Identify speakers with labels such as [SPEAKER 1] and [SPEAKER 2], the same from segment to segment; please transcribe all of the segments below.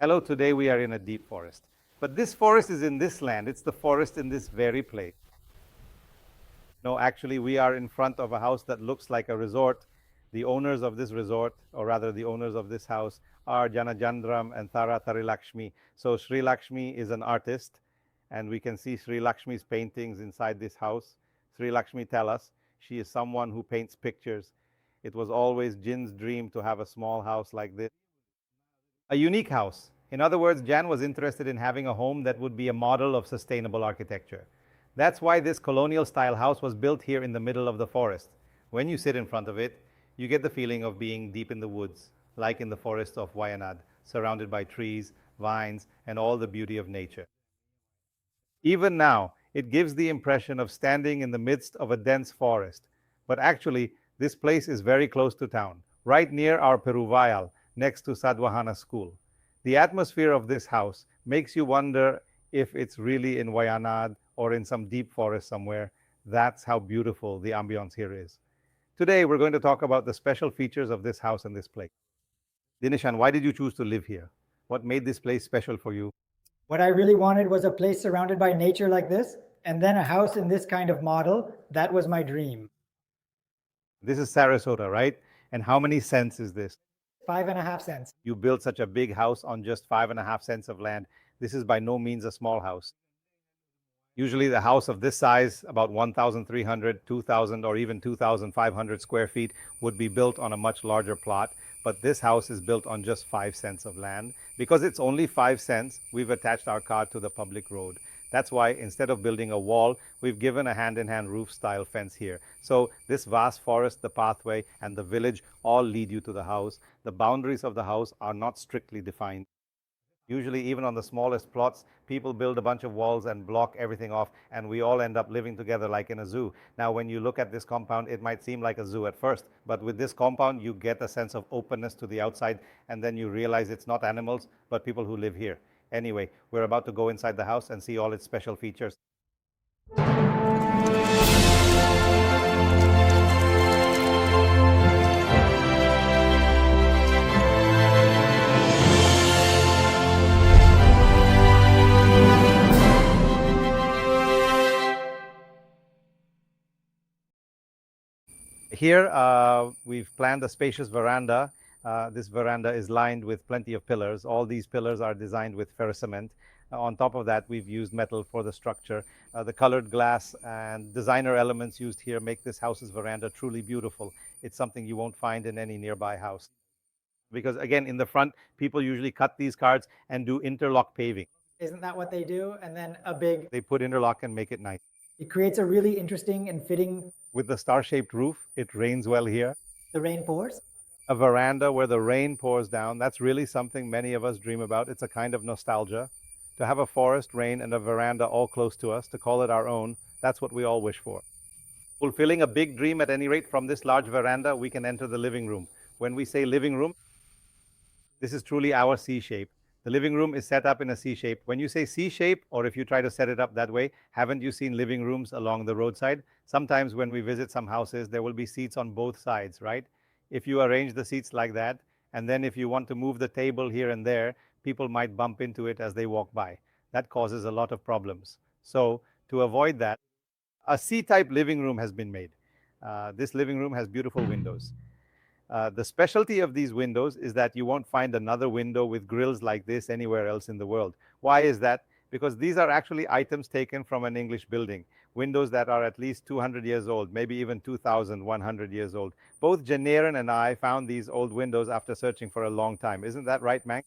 [SPEAKER 1] Hello, today we are in a deep forest. But this forest is in this land. It's the forest in this very place. No, actually, we are in front of a house that looks like a resort. The owners of this resort, or rather the owners of this house, are Jinachandran and Tara Tarilakshmi. So Sri Lakshmi is an artist, and we can see Sri Lakshmi's paintings inside this house. Sri Lakshmi tell us she is someone who paints pictures. It was always Jin's dream to have a small house like this. A unique house. In other words, Jan was interested in having a home that would be a model of sustainable architecture. That's why this colonial style house was built here in the middle of the forest. When you sit in front of it, you get the feeling of being deep in the woods, like in the forest of Wayanad, surrounded by trees, vines, and all the beauty of nature. Even now, it gives the impression of standing in the midst of a dense forest. But actually, this place is very close to town, right near our Peruvayal, next to Sadwahana School. The atmosphere of this house makes you wonder if it's really in Wayanad or in some deep forest somewhere. That's how beautiful the ambience here is. Today, we're going to talk about the special features of this house and this place. Dinishan, why did you choose to live here? What made this place special for you?
[SPEAKER 2] What I really wanted was a place surrounded by nature like this, and then a house in this kind of model. That was my dream.
[SPEAKER 1] This is Sarasota, right? And how many cents is this?
[SPEAKER 2] 5.5 cents.
[SPEAKER 1] You build such a big house on just 5.5 cents of land. This is by no means a small house. Usually the house of this size, about 1,300, 2,000, or even 2,500 square feet, would be built on a much larger plot. But this house is built on just 5 cents of land. Because it's only 5 cents, we've attached our car to the public road. That's why instead of building a wall, we've given a hand-in-hand roof-style fence here. So this vast forest, the pathway, and the village all lead you to the house. The boundaries of the house are not strictly defined. Usually, even on the smallest plots, people build a bunch of walls and block everything off, and we all end up living together like in a zoo. Now, when you look at this compound, it might seem like a zoo at first, but with this compound, you get a sense of openness to the outside, and then you realize it's not animals, but people who live here. Anyway, we're about to go inside the house and see all its special features. Here, we've planned a spacious veranda. This veranda is lined with plenty of pillars. All these pillars are designed with ferrocement. On top of that, we've used metal for the structure. The colored glass and designer elements used here make this house's veranda truly beautiful. It's something you won't find in any nearby house. Because again, in the front, people usually cut these cards and do interlock paving.
[SPEAKER 2] Isn't that what they do? And then a big,
[SPEAKER 1] They put interlock and make it nice.
[SPEAKER 2] it creates a really interesting and fitting,
[SPEAKER 1] With the star-shaped roof, it rains well here.
[SPEAKER 2] the rain pours.
[SPEAKER 1] A veranda where the rain pours down. That's really something many of us dream about. It's a kind of nostalgia. To have a forest, rain, and a veranda all close to us, to call it our own, that's what we all wish for. Fulfilling a big dream at any rate, from this large veranda, we can enter the living room. When we say living room, this is truly our C shape. The living room is set up in a C shape. When you say C shape, or if you try to set it up that way, haven't you seen living rooms along the roadside? Sometimes when we visit some houses, there will be seats on both sides, right? If you arrange the seats like that, and then if you want to move the table here and there, people might bump into it as they walk by. That causes a lot of problems. So to avoid that, a C-type living room has been made. This living room has beautiful windows. The specialty of these windows is that you won't find another window with grills like this anywhere else in the world. Why is that? Because these are actually items taken from an English building, windows that are at least 200 years old, maybe even 2,100 years old. Both Janeran and I found these old windows after searching for a long time. Isn't that right, Mang?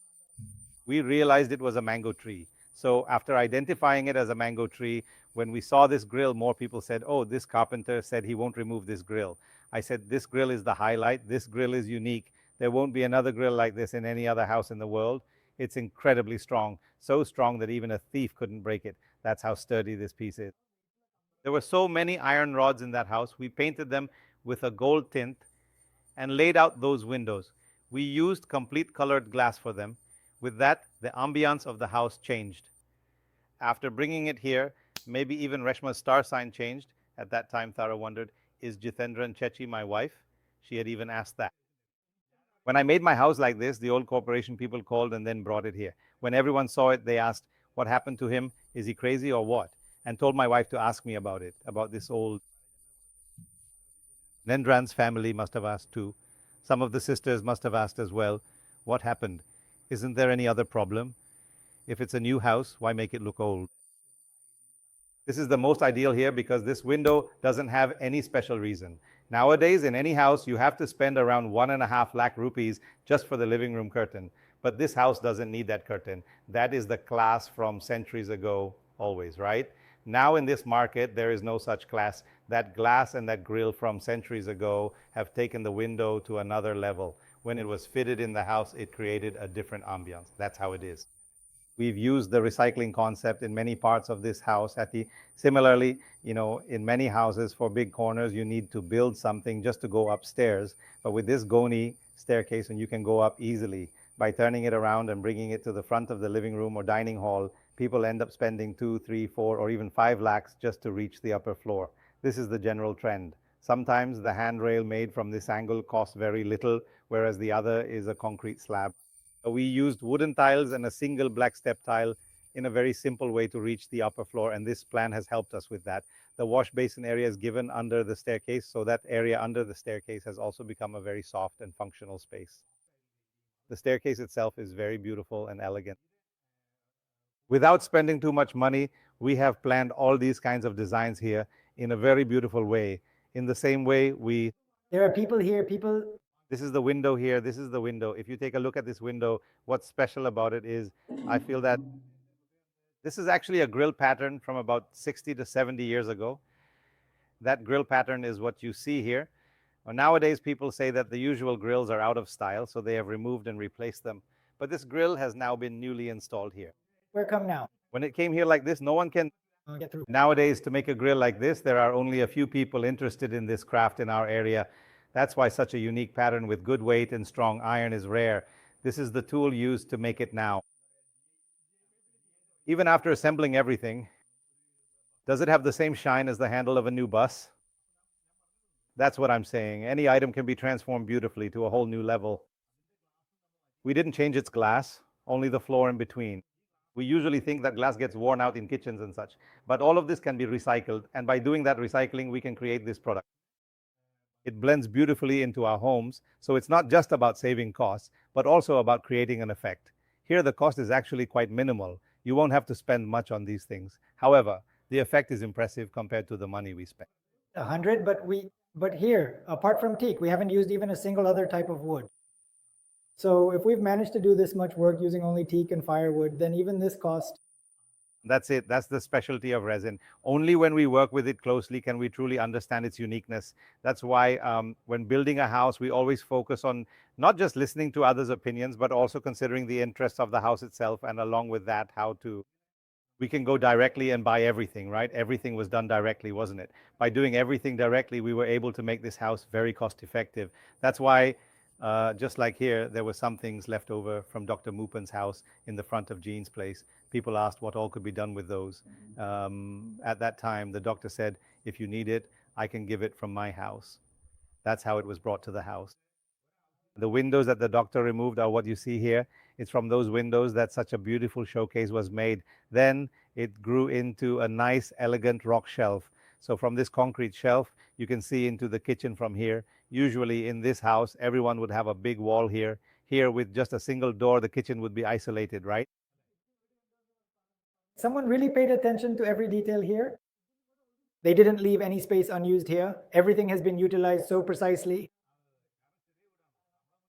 [SPEAKER 1] We realized it was a mango tree. So after identifying it as a mango tree, when we saw this grill, more people said, oh, this carpenter said he won't remove this grill. I said, this grill is the highlight. This grill is unique. There won't be another grill like this in any other house in the world. It's incredibly strong, so strong that even a thief couldn't break it. That's how sturdy this piece is. There were so many iron rods in that house. We painted them with a gold tint and laid out those windows. We used complete colored glass for them. With that, the ambiance of the house changed. After bringing it here, maybe even Reshma's star sign changed. At that time, Tara wondered, is Jitendra and Chechi my wife? She had even asked that. When I made my house like this, the old corporation people called and then brought it here. When everyone saw it, they asked, what happened to him? Is he crazy or what? And told my wife to ask me about it, about this old. Nendran's family must have asked too. Some of the sisters must have asked as well, what happened? Isn't there any other problem? If it's a new house, why make it look old? This is the most ideal here because this window doesn't have any special reason. Nowadays, in any house, you have to spend around 1.5 lakh rupees just for the living room curtain. But this house doesn't need that curtain. That is the class from centuries ago, always, right? Now in this market, there is no such class. That glass and that grill from centuries ago have taken the window to another level. When it was fitted in the house, it created a different ambience. That's how it is. We've used the recycling concept in many parts of this house. Similarly, in many houses for big corners, you need to build something just to go upstairs. But with this Goni staircase, and you can go up easily by turning it around and bringing it to the front of the living room or dining hall. People end up spending 2, 3, 4, or even 5 lakhs just to reach the upper floor. This is the general trend. Sometimes the handrail made from this angle costs very little, whereas the other is a concrete slab. We used wooden tiles and a single black step tile in a very simple way to reach the upper floor, and this plan has helped us with that. The wash basin area is given under the staircase, so that area under the staircase has also become a very soft and functional space. The staircase itself is very beautiful and elegant. Without spending too much money, we have planned all these kinds of designs here in a very beautiful way. In the same way,
[SPEAKER 2] there are people here,
[SPEAKER 1] this is the window here, this is the window. If you take a look at this window, what's special about it is I feel that this is actually a grill pattern from about 60 to 70 years ago. That grill pattern is what you see here. Nowadays, people say that the usual grills are out of style, so they have removed and replaced them. But this grill has now been newly installed here.
[SPEAKER 2] Where come now?
[SPEAKER 1] When it came here like this, no one can
[SPEAKER 2] get through.
[SPEAKER 1] Nowadays, to make a grill like this, there are only a few people interested in this craft in our area. That's why such a unique pattern with good weight and strong iron is rare. This is the tool used to make it now. Even after assembling everything, does it have the same shine as the handle of a new bus? That's what I'm saying. Any item can be transformed beautifully to a whole new level. We didn't change its glass, only the floor in between. We usually think that glass gets worn out in kitchens and such, but all of this can be recycled, and by doing that recycling, we can create this product. It blends beautifully into our homes, so it's not just about saving costs, but also about creating an effect. Here, the cost is actually quite minimal. You won't have to spend much on these things. However, the effect is impressive compared to the money we spend.
[SPEAKER 2] 100, but here, apart from teak, we haven't used even a single other type of wood. So if we've managed to do this much work using only teak and firewood, then even this cost.
[SPEAKER 1] That's it. That's the specialty of resin. Only when we work with it closely can we truly understand its uniqueness. That's why when building a house, we always focus on not just listening to others' opinions, but also considering the interests of the house itself, and along with that, we can go directly and buy everything, right? Everything was done directly, wasn't it? By doing everything directly, we were able to make this house very cost effective. That's why, just like here, there were some things left over from Dr. Mupan's house in the front of Jean's place. People asked what all could be done with those. At that time, the doctor said, if you need it, I can give it from my house. That's how it was brought to the house. The windows that the doctor removed are what you see here. It's from those windows that such a beautiful showcase was made. Then it grew into a nice, elegant rock shelf. So from this concrete shelf, you can see into the kitchen from here. Usually in this house, everyone would have a big wall here. Here, with just a single door, the kitchen would be isolated, right?
[SPEAKER 2] Someone really paid attention to every detail here. They didn't leave any space unused here. Everything has been utilized so precisely.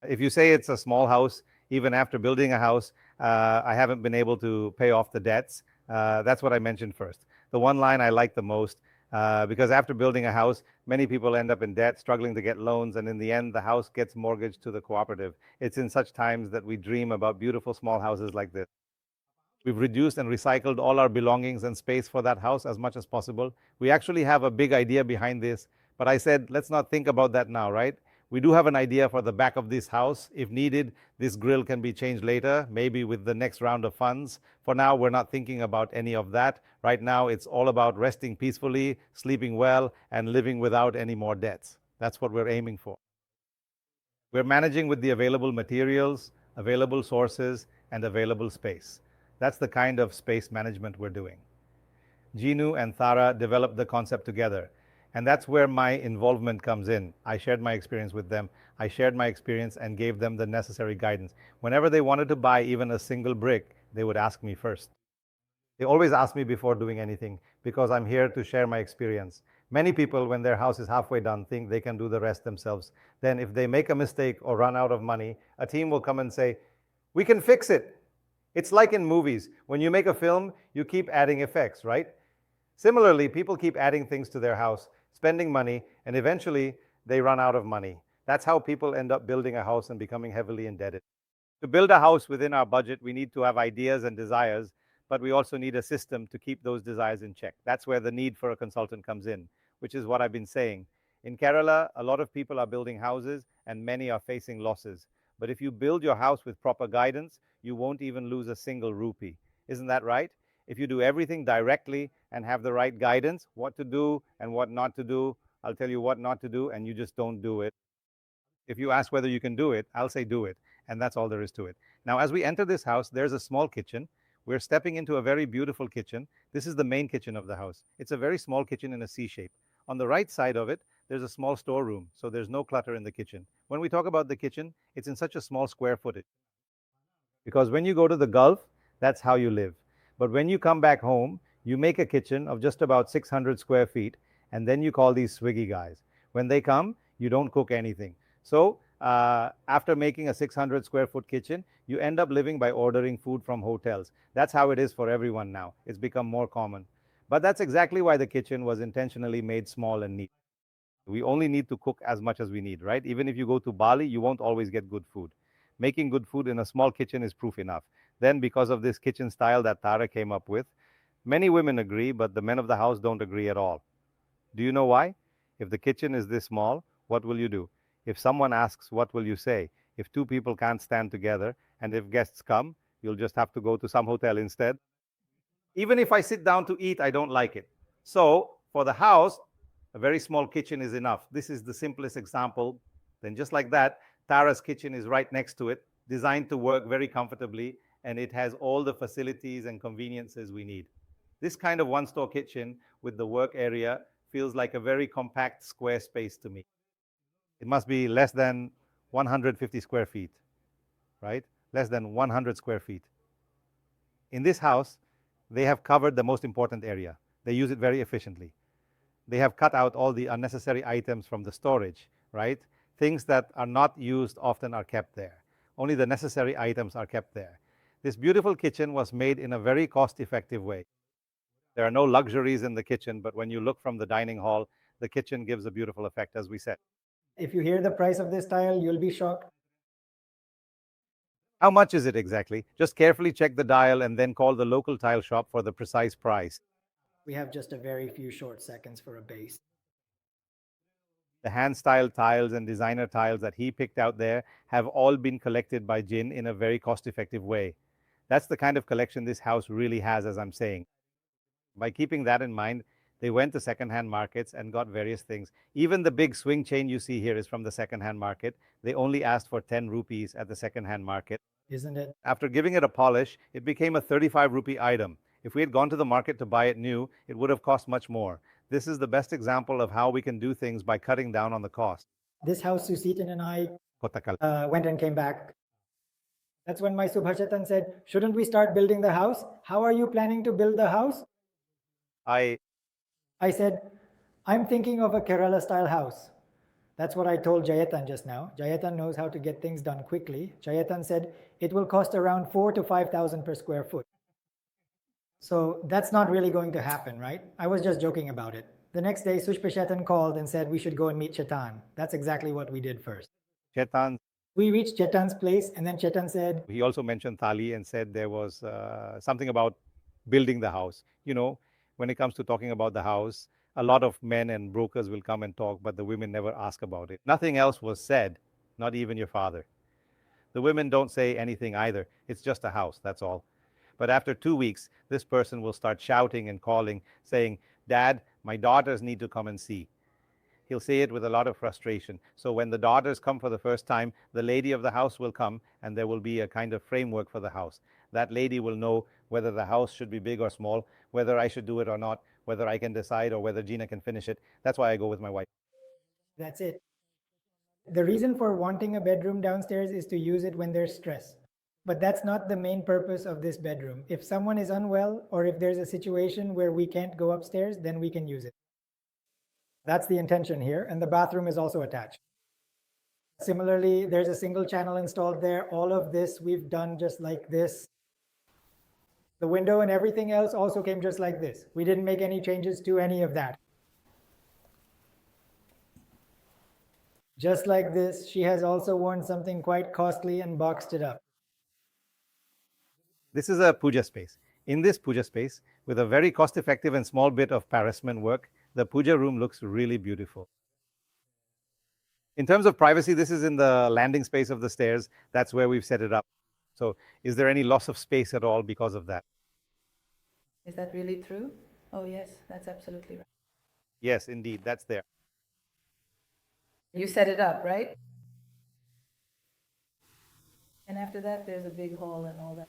[SPEAKER 1] If you say it's a small house, even after building a house, I haven't been able to pay off the debts. That's what I mentioned first. The one line I like the most, because after building a house, many people end up in debt, struggling to get loans, and in the end, the house gets mortgaged to the cooperative. It's in such times that we dream about beautiful small houses like this. We've reduced and recycled all our belongings and space for that house as much as possible. We actually have a big idea behind this, but I said, let's not think about that now, right? We do have an idea for the back of this house. If needed, this grill can be changed later, maybe with the next round of funds. For now, we're not thinking about any of that. Right now, it's all about resting peacefully, sleeping well, and living without any more debts. That's what we're aiming for. We're managing with the available materials, available sources, and available space. That's the kind of space management we're doing. Jinu and Thara developed the concept together, and that's where my involvement comes in. I shared my experience with them. I shared my experience and gave them the necessary guidance. Whenever they wanted to buy even a single brick, they would ask me first. They always ask me before doing anything because I'm here to share my experience. Many people, when their house is halfway done, think they can do the rest themselves. Then, if they make a mistake or run out of money, a team will come and say, "We can fix it." It's like in movies. When you make a film, you keep adding effects, right? Similarly, people keep adding things to their house, spending money, and eventually they run out of money. That's how people end up building a house and becoming heavily indebted. To build a house within our budget, we need to have ideas and desires, but we also need a system to keep those desires in check. That's where the need for a consultant comes in, which is what I've been saying. In Kerala, a lot of people are building houses and many are facing losses. But if you build your house with proper guidance, you won't even lose a single rupee. Isn't that right? If you do everything directly and have the right guidance, what to do and what not to do, I'll tell you what not to do, and you just don't do it. If you ask whether you can do it, I'll say do it. And that's all there is to it. Now, as we enter this house, there's a small kitchen. We're stepping into a very beautiful kitchen. This is the main kitchen of the house. It's a very small kitchen in a C shape. On the right side of it, there's a small storeroom, so there's no clutter in the kitchen. When we talk about the kitchen, it's in such a small square footage. Because when you go to the Gulf, that's how you live. But when you come back home, you make a kitchen of just about 600 square feet, and then you call these Swiggy guys. When they come, you don't cook anything. So after making a 600 square foot kitchen, you end up living by ordering food from hotels. That's how it is for everyone now. It's become more common. But that's exactly why the kitchen was intentionally made small and neat. We only need to cook as much as we need, right? Even if you go to Bali, you won't always get good food. Making good food in a small kitchen is proof enough. Then, because of this kitchen style that Tara came up with, many women agree, but the men of the house don't agree at all. Do you know why? If the kitchen is this small, what will you do? If someone asks, what will you say? If two people can't stand together, and if guests come, you'll just have to go to some hotel instead. Even if I sit down to eat, I don't like it. So, for the house, a very small kitchen is enough. This is the simplest example. Then, just like that, Tara's kitchen is right next to it, designed to work very comfortably, and it has all the facilities and conveniences we need. This kind of one store kitchen with the work area feels like a very compact square space to me. It must be less than 150 square feet, right? Less than 100 square feet. In this house, they have covered the most important area. They use it very efficiently. They have cut out all the unnecessary items from the storage, right? Things that are not used often are kept there. Only the necessary items are kept there. This beautiful kitchen was made in a very cost-effective way. There are no luxuries in the kitchen, but when you look from the dining hall, the kitchen gives a beautiful effect, as we said.
[SPEAKER 2] If you hear the price of this tile, you'll be shocked.
[SPEAKER 1] How much is it exactly? Just carefully check the dial and then call the local tile shop for the precise price.
[SPEAKER 2] We have just a very few short seconds for a base.
[SPEAKER 1] The hand-styled tiles and designer tiles that he picked out there have all been collected by Jin in a very cost-effective way. That's the kind of collection this house really has, as I'm saying. By keeping that in mind, they went to second-hand markets and got various things. Even the big swing chain you see here is from the second-hand market. They only asked for 10 rupees at the second-hand market.
[SPEAKER 2] Isn't it?
[SPEAKER 1] After giving it a polish, it became a 35 rupee item. If we had gone to the market to buy it new, it would have cost much more. This is the best example of how we can do things by cutting down on the cost.
[SPEAKER 2] This house, Susitan and I
[SPEAKER 1] Kotakal.
[SPEAKER 2] went and came back. That's when my Subhashatan said, shouldn't we start building the house? How are you planning to build the house?
[SPEAKER 1] I
[SPEAKER 2] said, I'm thinking of a Kerala-style house. That's what I told Jayatan just now. Jayatan knows how to get things done quickly. Jayatan said it will cost around 4,000 to 5,000 per square foot. So that's not really going to happen, right? I was just joking about it. The next day, Sushpeshatan called and said we should go and meet Chetan. That's exactly what we did first.
[SPEAKER 1] Chetan,
[SPEAKER 2] We reached Chetan's place, and then Chetan said,
[SPEAKER 1] he also mentioned Thali and said there was something about building the house. You know, when it comes to talking about the house, a lot of men and brokers will come and talk, but the women never ask about it. Nothing else was said, not even your father. The women don't say anything either. It's just a house, that's all. But after 2 weeks, this person will start shouting and calling, saying, Dad, my daughters need to come and see. He'll say it with a lot of frustration. So when the daughters come for the first time, the lady of the house will come and there will be a kind of framework for the house. That lady will know whether the house should be big or small, whether I should do it or not, whether I can decide or whether Gina can finish it. That's why I go with my wife.
[SPEAKER 2] That's it. The reason for wanting a bedroom downstairs is to use it when there's stress. But that's not the main purpose of this bedroom. If someone is unwell or if there's a situation where we can't go upstairs, then we can use it. That's the intention here, and the bathroom is also attached. Similarly, there's a single channel installed there. All of this we've done just like this. The window and everything else also came just like this. We didn't make any changes to any of that. Just like this, she has also worn something quite costly and boxed it up.
[SPEAKER 1] This is a puja space. In this puja space, with a very cost-effective and small bit of Parisman work, the puja room looks really beautiful. In terms of privacy, this is in the landing space of the stairs. That's where we've set it up. So is there any loss of space at all because of that?
[SPEAKER 3] Is that really true? Oh, yes, that's absolutely right.
[SPEAKER 1] Yes, indeed, that's there.
[SPEAKER 3] You set it up, right? And after that, there's a big hall and all that.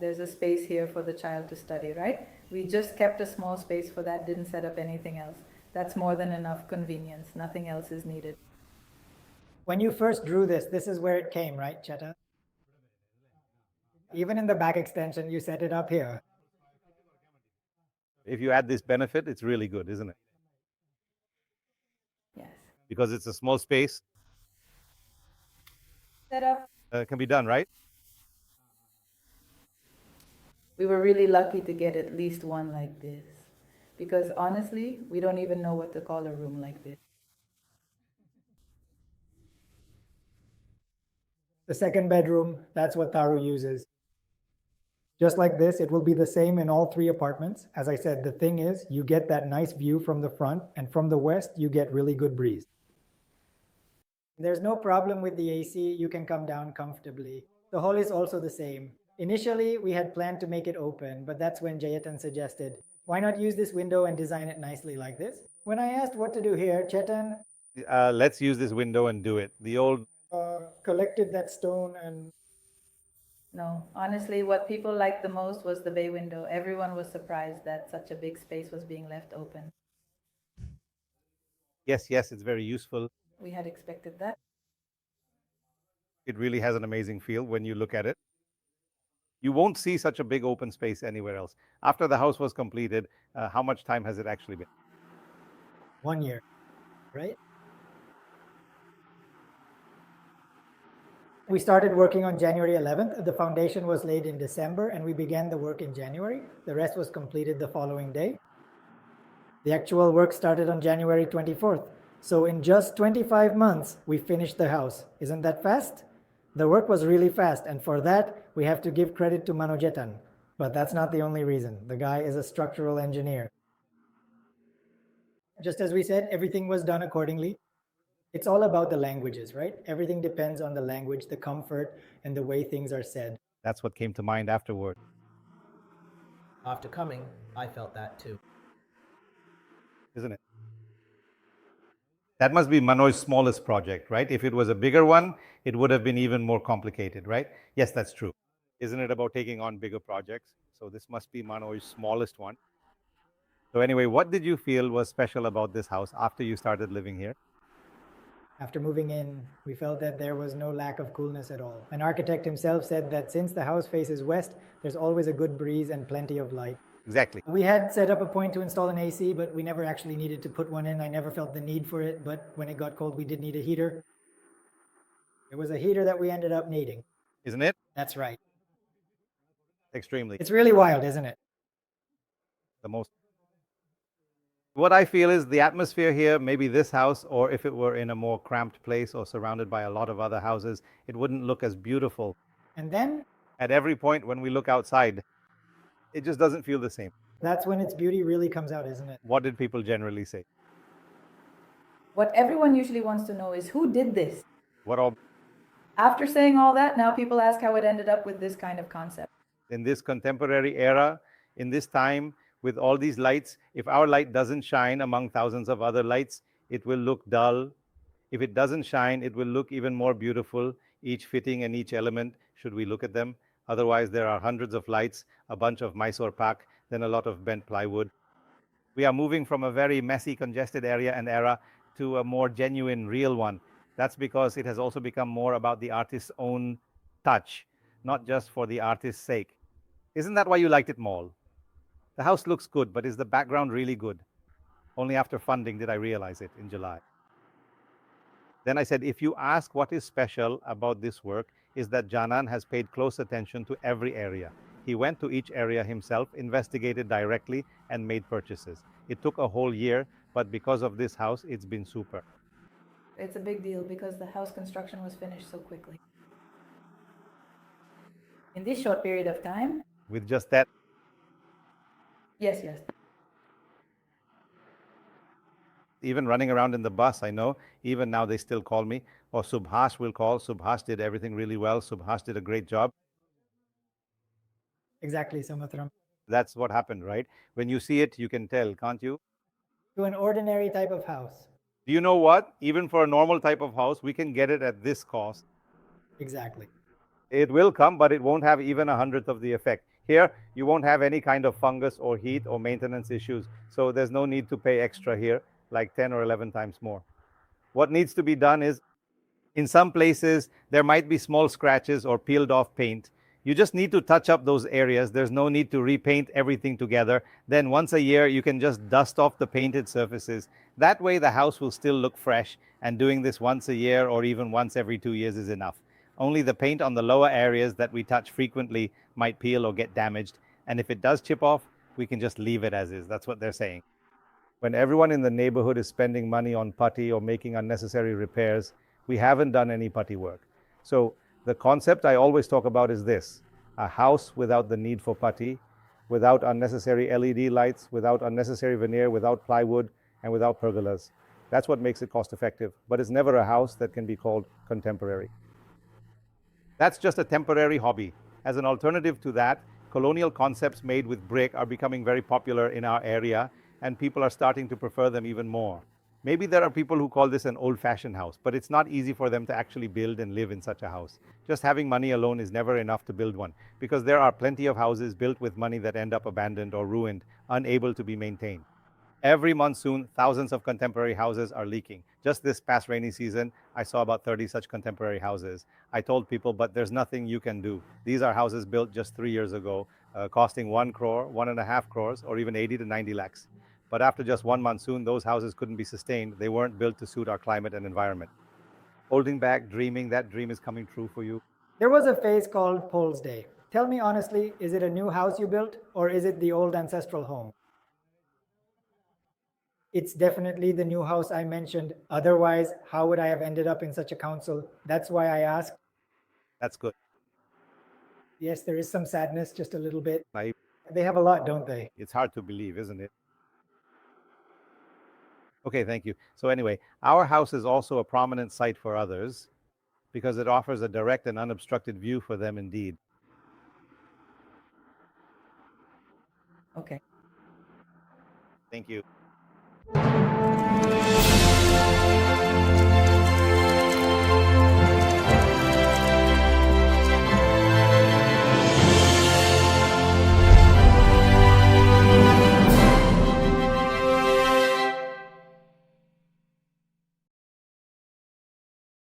[SPEAKER 3] There's a space here for the child to study, right? We just kept a small space for that, didn't set up anything else. That's more than enough convenience. Nothing else is needed.
[SPEAKER 2] When you first drew this, this is where it came, right, Cheta? Even in the back extension, you set it up here.
[SPEAKER 1] If you add this benefit, it's really good, isn't it?
[SPEAKER 3] Yes.
[SPEAKER 1] Because it's a small space,
[SPEAKER 3] Set up.
[SPEAKER 1] can be done, right?
[SPEAKER 3] We were really lucky to get at least one like this. Because honestly, we don't even know what to call a room like this.
[SPEAKER 2] The second bedroom, that's what Taru uses. Just like this, it will be the same in all three apartments. As I said, the thing is, you get that nice view from the front, and from the west, you get really good breeze. There's no problem with the AC, you can come down comfortably. The hall is also the same. Initially, we had planned to make it open, but that's when Jayatan suggested, why not use this window and design it nicely like this? When I asked what to do here, Chetan
[SPEAKER 1] Let's use this window and do it. The old
[SPEAKER 2] collected that stone and
[SPEAKER 3] No, honestly, what people liked the most was the bay window. Everyone was surprised that such a big space was being left open.
[SPEAKER 1] yes, it's very useful.
[SPEAKER 3] We had expected that.
[SPEAKER 1] It really has an amazing feel when you look at it. You won't see such a big open space anywhere else. After the house was completed, how much time has it actually been?
[SPEAKER 2] 1 year, right? We started working on January 11th. The foundation was laid in December and we began the work in January. The rest was completed the following day. The actual work started on January 24th. So in just 25 months, we finished the house. Isn't that fast? The work was really fast, and for that, we have to give credit to Manojetan. But that's not the only reason. The guy is a structural engineer. Just as we said, everything was done accordingly. It's all about the languages, right? Everything depends on the language, the comfort, and the way things are said.
[SPEAKER 1] That's what came to mind afterward.
[SPEAKER 4] After coming, I felt that too.
[SPEAKER 1] Isn't it? That must be Manoj's smallest project, right? If it was a bigger one, it would have been even more complicated, right? Yes, that's true. Isn't it about taking on bigger projects? So this must be Manoj's smallest one. So anyway, what did you feel was special about this house after you started living here?
[SPEAKER 2] After moving in, we felt that there was no lack of coolness at all. An architect himself said that since the house faces west, there's always a good breeze and plenty of light.
[SPEAKER 1] Exactly.
[SPEAKER 2] We had set up a point to install an AC, but we never actually needed to put one in. I never felt the need for it, but when it got cold, we did need a heater. It was a heater that we ended up needing.
[SPEAKER 1] Isn't it?
[SPEAKER 2] That's right.
[SPEAKER 1] Extremely.
[SPEAKER 2] It's really wild, isn't it?
[SPEAKER 1] The most. What I feel is the atmosphere here, maybe this house, or if it were in a more cramped place or surrounded by a lot of other houses, it wouldn't look as beautiful.
[SPEAKER 2] And then
[SPEAKER 1] At every point when we look outside, it just doesn't feel the same.
[SPEAKER 2] that's when its beauty really comes out, isn't it?
[SPEAKER 1] What did people generally say?
[SPEAKER 3] What everyone usually wants to know is who did this?
[SPEAKER 1] What all
[SPEAKER 3] After saying all that, now people ask how it ended up with this kind of concept.
[SPEAKER 1] in this contemporary era, in this time, with all these lights, if our light doesn't shine among thousands of other lights, it will look dull. If it doesn't shine, it will look even more beautiful, each fitting and each element, should we look at them. Otherwise, there are hundreds of lights, a bunch of Mysore pak, then a lot of bent plywood. We are moving from a very messy, congested area and era to a more genuine, real one. That's because it has also become more about the artist's own touch, not just for the artist's sake. Isn't that why you liked it, Mall? The house looks good, but is the background really good? Only after funding did I realize it in July. Then I said, if you ask what is special about this work, is that Janan has paid close attention to every area. He went to each area himself, investigated directly, and made purchases. It took a whole year, but because of this house, it's been super.
[SPEAKER 3] It's a big deal because the house construction was finished so quickly. In this short period of time?
[SPEAKER 1] With just that?
[SPEAKER 3] Yes.
[SPEAKER 1] Even running around in the bus, I know, even now they still call me, or Subhash will call. Subhash did everything really well. Subhash did a great job.
[SPEAKER 2] Exactly, Samatram.
[SPEAKER 1] That's what happened, right? When you see it, you can tell, can't you?
[SPEAKER 2] To an ordinary type of house.
[SPEAKER 1] Do you know what? Even for a normal type of house, we can get it at this cost.
[SPEAKER 2] Exactly.
[SPEAKER 1] It will come, but it won't have even 100th of the effect. Here, you won't have any kind of fungus or heat or maintenance issues. So there's no need to pay extra here, like 10 or 11 times more. What needs to be done is, in some places, there might be small scratches or peeled off paint. You just need to touch up those areas. There's no need to repaint everything together. Then once a year, you can just dust off the painted surfaces. That way, the house will still look fresh, and doing this once a year or even once every 2 years is enough. Only the paint on the lower areas that we touch frequently might peel or get damaged. And if it does chip off, we can just leave it as is. That's what they're saying. When everyone in the neighborhood is spending money on putty or making unnecessary repairs, we haven't done any putty work. So the concept I always talk about is this: a house without the need for putty, without unnecessary LED lights, without unnecessary veneer, without plywood, and without pergolas. That's what makes it cost effective, but it's never a house that can be called contemporary. That's just a temporary hobby. As an alternative to that, colonial concepts made with brick are becoming very popular in our area, and people are starting to prefer them even more. Maybe there are people who call this an old-fashioned house, but it's not easy for them to actually build and live in such a house. Just having money alone is never enough to build one, because there are plenty of houses built with money that end up abandoned or ruined, unable to be maintained. Every monsoon, thousands of contemporary houses are leaking. Just this past rainy season, I saw about 30 such contemporary houses. I told people, but there's nothing you can do. These are houses built just 3 years ago, costing 1 crore, 1.5 crores, or even 80 to 90 lakhs. But after just one monsoon, those houses couldn't be sustained. They weren't built to suit our climate and environment. Holding back, dreaming, that dream is coming true for you.
[SPEAKER 2] There was a phase called Polls Day. Tell me honestly, is it a new house you built or is it the old ancestral home? It's definitely the new house I mentioned. Otherwise, how would I have ended up in such a council? That's why I asked.
[SPEAKER 1] That's good.
[SPEAKER 2] Yes, there is some sadness, just a little bit.
[SPEAKER 1] I,
[SPEAKER 2] They have a lot, don't they?
[SPEAKER 1] it's hard to believe, isn't it? Okay, thank you. So anyway, our house is also a prominent site for others because it offers a direct and unobstructed view for them indeed.
[SPEAKER 3] Okay.
[SPEAKER 1] Thank you.